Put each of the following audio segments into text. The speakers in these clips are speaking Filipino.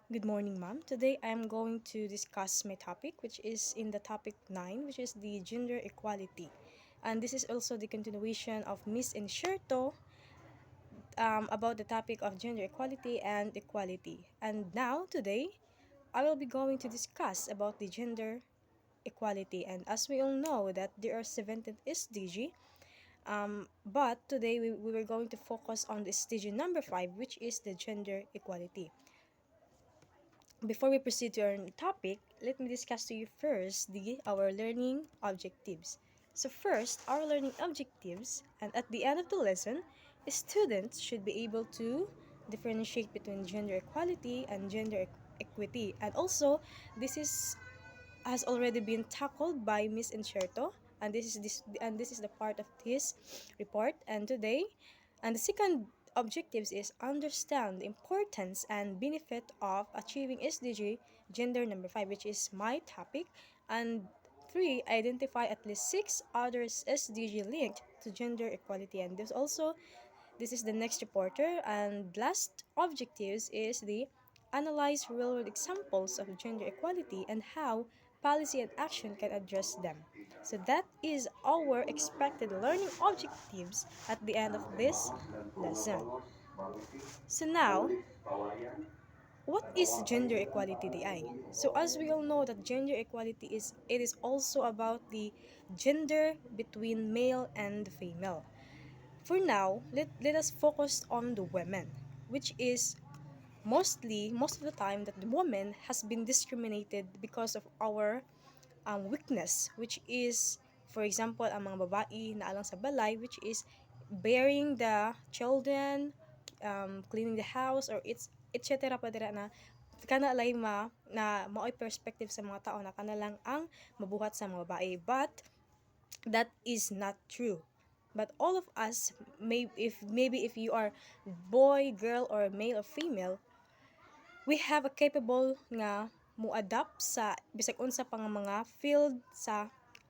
Good morning, ma'am. Today I am going to discuss my topic, which is in the topic 9, which is the gender equality. And this is also the continuation of Miss Enxerto about the topic of gender equality and equality. And now, today, I will be going to discuss about the gender equality. And as we all know that there are 17 SDG, but today we were going to focus on the SDG number 5, which is the gender equality. Before we proceed to our topic, let me discuss to you first our learning objectives. So first, our learning objectives, and at the end of the lesson, students should be able to differentiate between gender equality and gender equity. And also, this is has already been tackled by Miss Enxerto, and this is the part of his report. And today, and the second objectives is understand the importance and benefit of achieving SDG gender number 5, which is my topic, and 3, identify at least 6 others SDG linked to gender equality. And this is the next reporter, and last objectives is the analyze real world examples of gender equality and how policy and action can address them. So that is our expected learning objectives at the end of this lesson. So now, what is gender equality, DI? So as we all know that gender equality is also about the gender between male and female. For now, let us focus on the women, which is most of the time that the woman has been discriminated because of our weakness, which is, for example, ang mga babae na alang sa balay, which is bearing the children, cleaning the house, or it's etc. pa dira na kana lay na maoy perspective sa mga tao na kana lang ang mabuhat sa mga babae, but that is not true. But all of us, maybe if you are boy, girl, or male or female, we have a capable nga mo-adapt sa bisag unsa pang mga field sa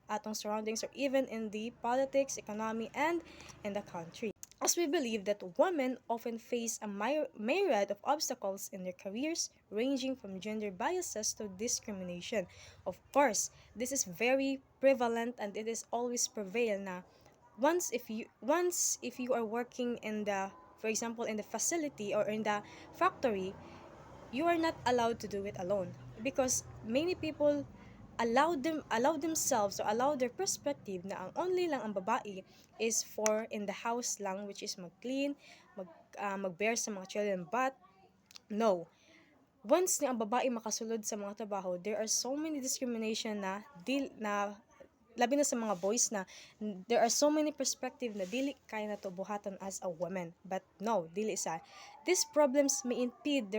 atong surroundings, or even in the politics, economy, and in the country. As we believe that women often face a myriad of obstacles in their careers, ranging from gender biases to discrimination. Of course, this is very prevalent, and it is always prevail na once if you are working in the, for example, in the facility or in the factory, you are not allowed to do it alone, because many people allow themselves, or allow their perspective na ang only lang ang babae is for in the house lang, which is mag-clean, mag-bear sa mga children. But no, once ni ang babae makasulod sa mga trabaho, there are so many discrimination na labi na sa mga boys, na there are so many perspective na dili kaya na to buhaton as a woman. But no, dili sa these problems may impede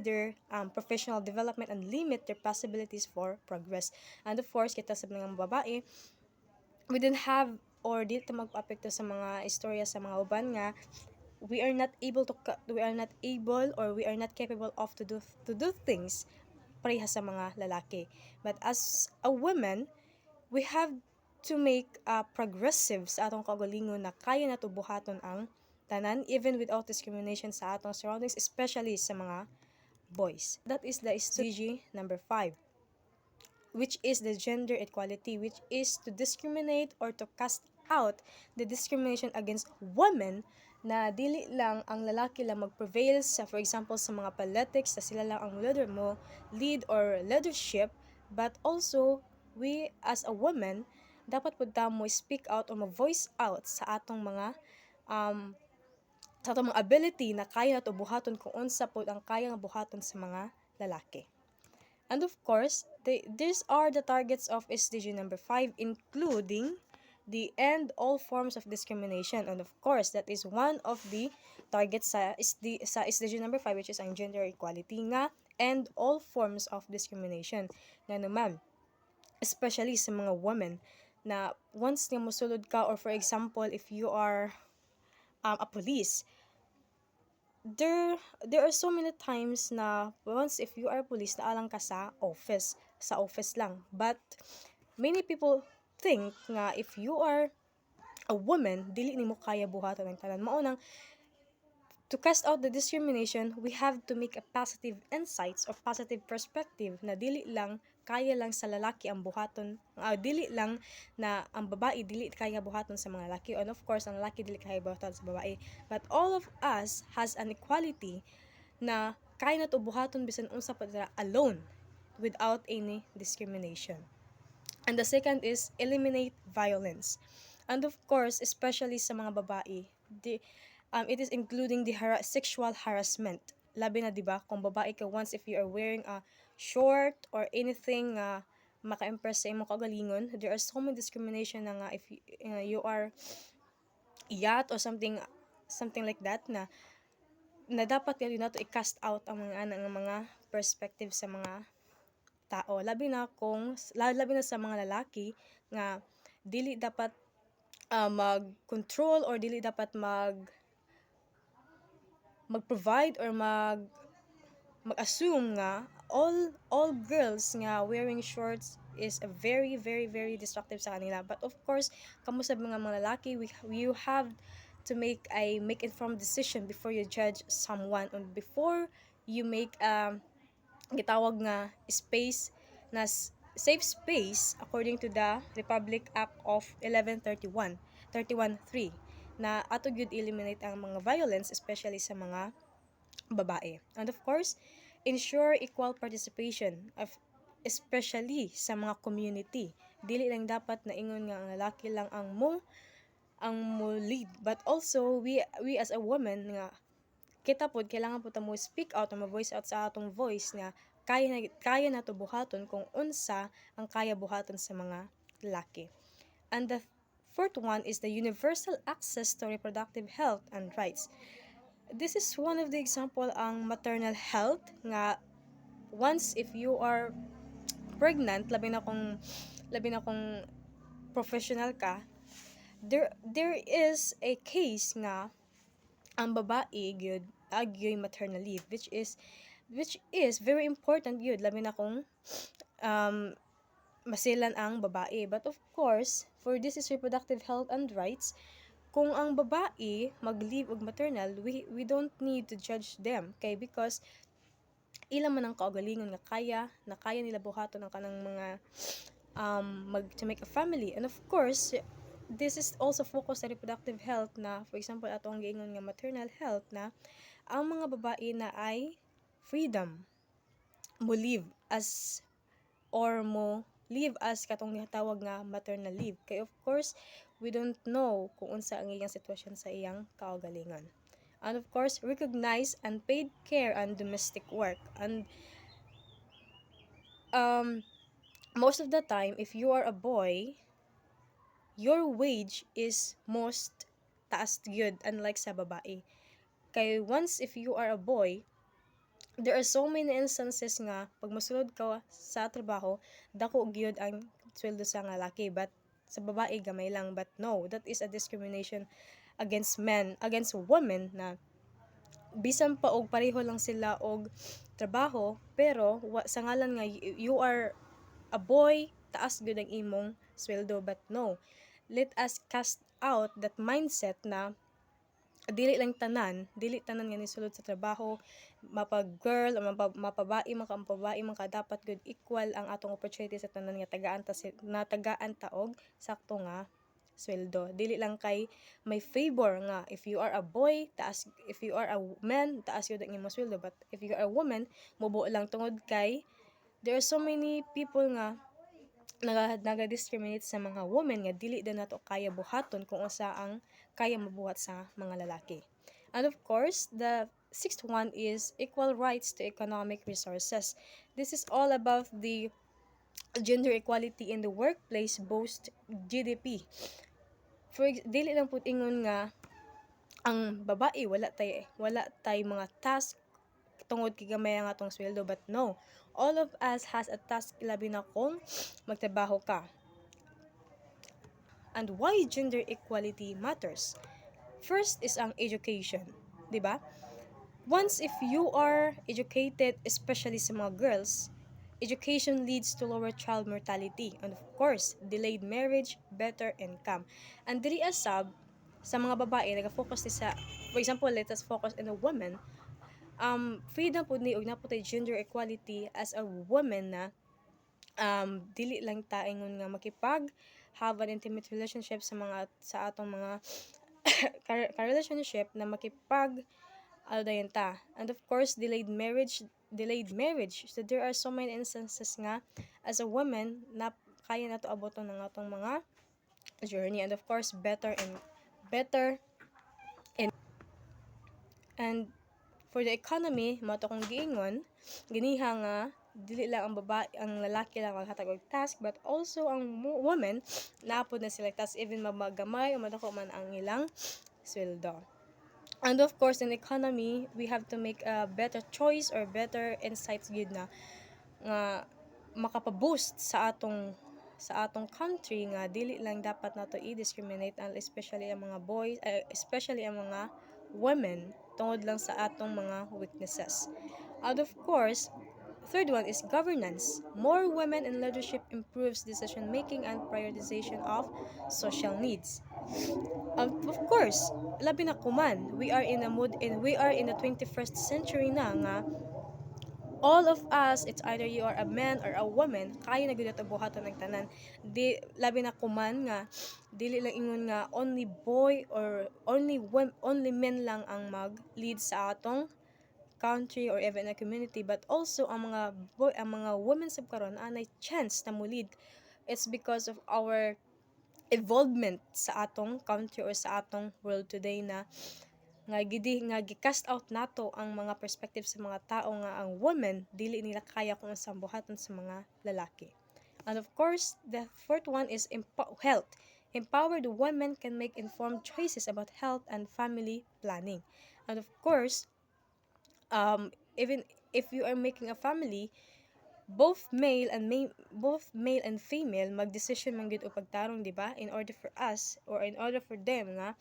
their professional development and limit their possibilities for progress. And of course, kita sa mga babae, we didn't have, or dito magpa-apekto sa mga istorya sa mga uban nga we are not able, or we are not capable of to do things pareha sa mga lalaki. But as a woman, we have to make progressive sa atong kaugalingon na kaya na to buhaton ang tanan, even without discrimination sa atong surroundings, especially sa mga boys. That is the SDG number 5, which is the gender equality, which is to discriminate or to cast out the discrimination against women, na dili lang ang lalaki lang mag-prevail sa, for example, sa mga politics, na sila lang ang lead or leadership, but also we as a woman dapat pud ta mo speak out or mo voice out sa atong mga ability na kaya nato buhaton kung unsa pod ang kaya nga buhaton sa mga lalaki. And of course, these are the targets of SDG number 5, including the end all forms of discrimination. And of course, that is one of the targets sa SDG number 5, which is ang gender equality, nga end all forms of discrimination. Nga naman, especially sa mga women, na once nga mosulod ka, or for example, if you are a police, there are so many times na once if you are police, naalang ka sa office lang. But many people think nga if you are a woman, dili nimo kaya buhaton ang tanan. Mao nang To cast out the discrimination, we have to make a positive insights or positive perspective na dili lang kaya lang sa lalaki ang buhaton, dili lang na ang babae dili kaya buhaton sa mga lalaki, and of course ang lalaki dili kaya buhaton sa babae, but all of us has an equality na kaya na to buhaton bisan unsa pa sila alone without any discrimination. And the second is eliminate violence. And of course, especially sa mga babae, it is including the sexual harassment. Labi na, di ba? Kung babae ka, once if you are wearing a short or anything maka-impress sa imong kagalingon, there are so many discrimination na nga if you are yacht or something like that na dapat yun na to i-cast out ang mga perspective sa mga tao, labi na sa mga lalaki nga dili dapat mag-control or dili dapat mag-provide or mag-assume nga all girls nga wearing shorts is a very very very destructive sa kanila. But of course, kamo sa mga lalaki, you have to make informed decision before you judge someone and before you make gitawag nga space na safe space according to the Republic Act of 1131 3 na ato gyud eliminate ang mga violence especially sa mga babae. And of course, ensure equal participation of especially sa mga community. Dili lang dapat na ingon nga ang lalaki lang ang mo lead, but also we as a woman nga kita pod kailangan po ta mo speak out o ma-voice out sa atong voice nga kaya na to buhaton kung unsa ang kaya buhaton sa mga lalaki. And the fourth one is the universal access to reproductive health and rights. This is one of the example ang maternal health nga once if you are pregnant, labi na kung professional ka, there is a case nga ang babae gyud agyoy maternal leave which is very important gyud labi na kung masilan ang babae. But of course, for this is reproductive health and rights, kung ang babae mag-leave og maternal, we don't need to judge them kay because ila man ang kaugalingon nga kaya nila buhaton ang kanang mga to make a family. And of course, this is also focused sa reproductive health na, for example, ato ang giingon nga maternal health na ang mga babae na ay freedom mo live as katong tawag nga maternal leave. Kay of course, we don't know kung unsa ang iyang sitwasyon sa iyang kaugalingon. And of course, recognize unpaid care and domestic work. And most of the time, if you are a boy, your wage is most taas gyud unlike sa babae. Kay once if you are a boy, there are so many instances nga pag mosulod ka sa trabaho, dako gyud ang sweldo sa lalaki, but sa babae gamay lang. But no, that is a discrimination against women na bisan pa og pareho lang sila og trabaho, pero sa ngalan nga you are a boy, taas gyud ang imong sweldo. But no, let us cast out that mindset na dili tanan nga nisulod sa trabaho, mapag-girl o mapabae man ka dapat good equal ang atong opportunity sa tanan nga tagaan ta og sakto nga sweldo. Dili lang kay may favor nga if you are a boy taas, if you are a man taas gyud ang imong sweldo, but if you are a woman mubo lang tungod kay there are so many people nga naga-discriminate sa mga women nga dili din nato kaya buhaton kung unsa ang kaya mabuhat sa mga lalaki. And of course, the sixth one is equal rights to economic resources. This is all about the gender equality in the workplace boost GDP. Dili lang pud ingon nga ang babae wala tay mga task tungod kay gamay ang atong sweldo, but no, all of us has a task labi na kung magtrabaho ka. And why gender equality matters? First is ang education, di ba? Once if you are educated, especially sa mga girls, education leads to lower child mortality and of course, delayed marriage, better income. And diri asab sa mga babae nagafocus sa for example, let us focus on a woman. Freedom pud ni og naputay gender equality as a woman na dili lang ta ingon nga makipag have an intimate relationship sa atong mga relationship na makipag ano dayon ta. And of course, delayed marriage. So there are so many instances nga as a woman na kaya nato abuton ng atong mga journey, and of course and for the economy mo to kung giingon ganiha nga dili lang ang lalaki lang maghatag og task, but also ang woman naapod na sila task, even magamay o madako man ang ilang sweldo. And of course, in economy, we have to make a better choice or better insights gid na nga makapa-boost sa atong country, nga dili lang dapat nato i-discriminate especially ang mga boys, especially ang mga women tungod lang sa atong mga weaknesses. And of course, third one is governance. More women in leadership improves decision making and prioritization of social needs. Of course, labi na kuman, we are in the 21st century na nga all of us, it's either you are a man or a woman, kaya na gyud buhaton ang tanan. Di labi na kuman nga dili lang ingon nga only boy or only men lang ang mag lead sa atong country or even a community, but also ang mga women sab karon anay chance na mo lead. It's because of our involvement sa atong country or sa atong world today na nga gi-cast out nato ang mga perspective sa mga tao nga ang women dili nila kaya kung unsang buhaton sa mga lalaki. And of course, the fourth one is health. Empowered women can make informed choices about health and family planning. And of course, even if you are making a family, both male and female magdesisyon man gyud og pagtarong, di ba? In order for us or in order for them nga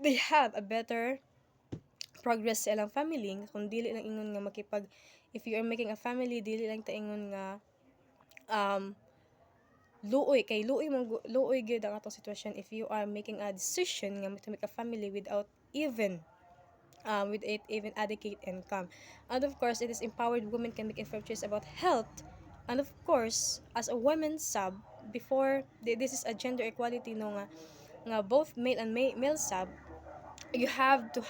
they have a better progress sa ilang family, kung dili lang ingon nga if you are making a family, dili lang ta ingon nga luoy gyud ang atong sitwasyon if you are making a decision nga to make a family without even adequate income. And of course, it is empowered women can make informed choice about health. And of course, as a woman sub, before this is a gender equality no nga both male and male sub, you have to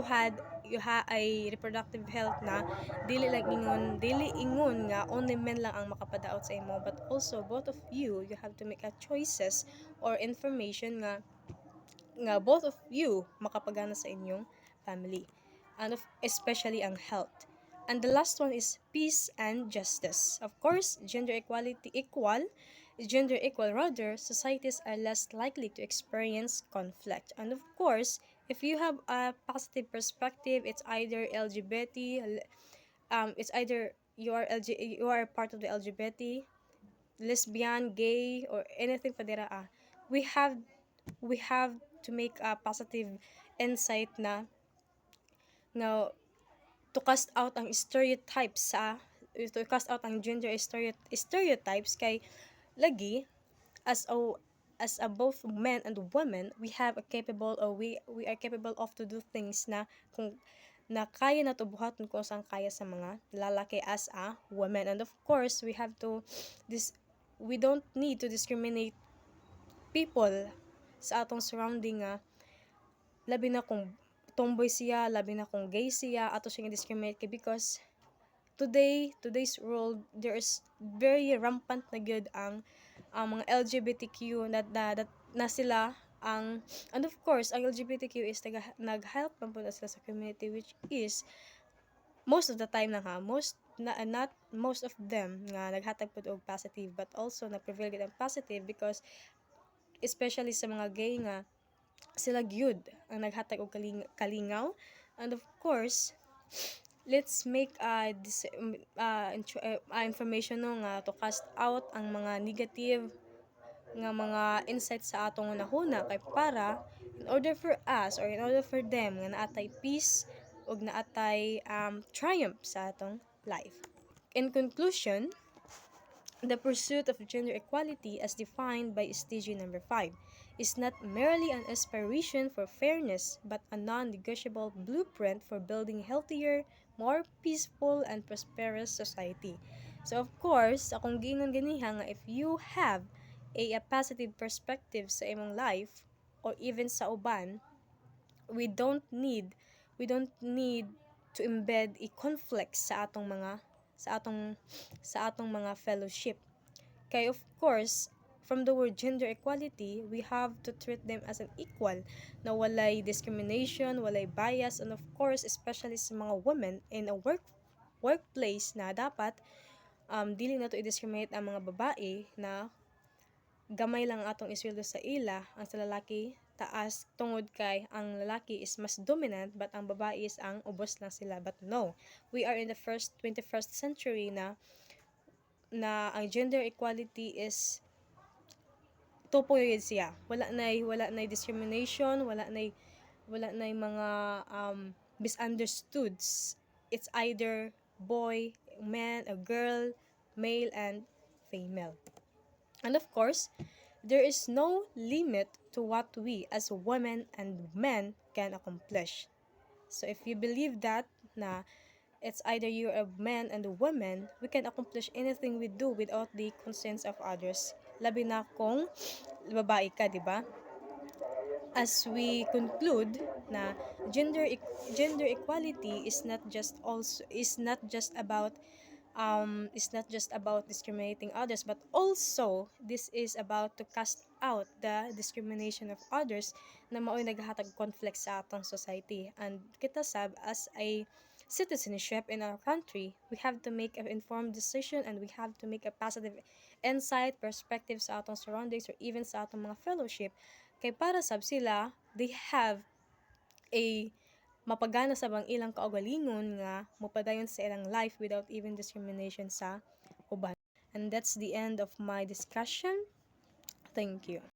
had a reproductive health na dili ingon nga only men lang ang makapadaot sa imo, but also both of you have to make a choices or information nga both of you makapagana sa inyong family, and especially ang health. And the last one is peace and justice. Of course, gender equal rather, societies are less likely to experience conflict. And of course, if you have a positive perspective, it's either it's either you are part of the LGBT, lesbian, gay, or anything pa dira we have to make a positive insight na to cast out ang gender stereotypes, kay lagi as a both men and women, we have a capable or we are capable of to do things na kung na kaya na to buhaton kung saan kaya sa mga lalaki as a woman. And of course, we don't need to discriminate people sa atong surrounding nga labi na kung tomboy siya, labi na kung gay siya, ato siyang discriminate kay because today's world, there is very rampant na gyud ang mga LGBTQ na sila and of course ang LGBTQ is nag-help man po na sila sa community, which is most of the time na not most of them nga naghatag pud og positive, but also na-prevail gid ang positive because especially sa mga gay nga sila gyud ang naghatag og kalingaw. And of course, let's make information nga to cast out ang mga negative nga mga insights sa atong hunahuna, kay para in order for us or in order for them nga naatay peace ug naatay triumph sa atong life. In conclusion, The pursuit of gender equality, as defined by SDG number 5, is not merely an aspiration for fairness but a non-negotiable blueprint for building healthier, more peaceful, and prosperous society. So of course, akong giingon ganiha nga if you have a positive perspective sa imong life or even sa uban, we don't need we don't need to embed a conflict sa atong mga fellowship. Kay of course, from the word gender equality, we have to treat them as an equal na walay discrimination, walay bias, and of course, especially sa mga women in a workplace na dapat dili na to i-discriminate ang mga babae na gamay lang ang atong isweldo sa ila, ang sa lalaki taas tungod kay ang lalaki is mas dominant but ang babae is ang ubos lang sila. But no, we are in the 21st century na ang gender equality is tupo yun siya. Wala nay discrimination, wala nay mga misunderstoods. It's either boy, man, a girl, male and female. And of course, there is no limit to what we as women and men can accomplish. So if you believe that na it's either you're a man and a woman, we can accomplish anything we do without the consent of others. Labi na kung babae ka, di ba? As we conclude na gender equality is not just about discriminating others, but also this is about to cast out the discrimination of others na mao'y naghatag conflict sa atong society. And kita sab as a citizenship in our country, we have to make an informed decision and we have to make a positive insight, perspective sa atong surroundings or even sa atong mga fellowship. Kay para sab sila, they have a mapagana sa bang ilang kaugalingon nga mopadayon sa ilang life without even discrimination sa uban. And that's the end of my discussion. Thank you.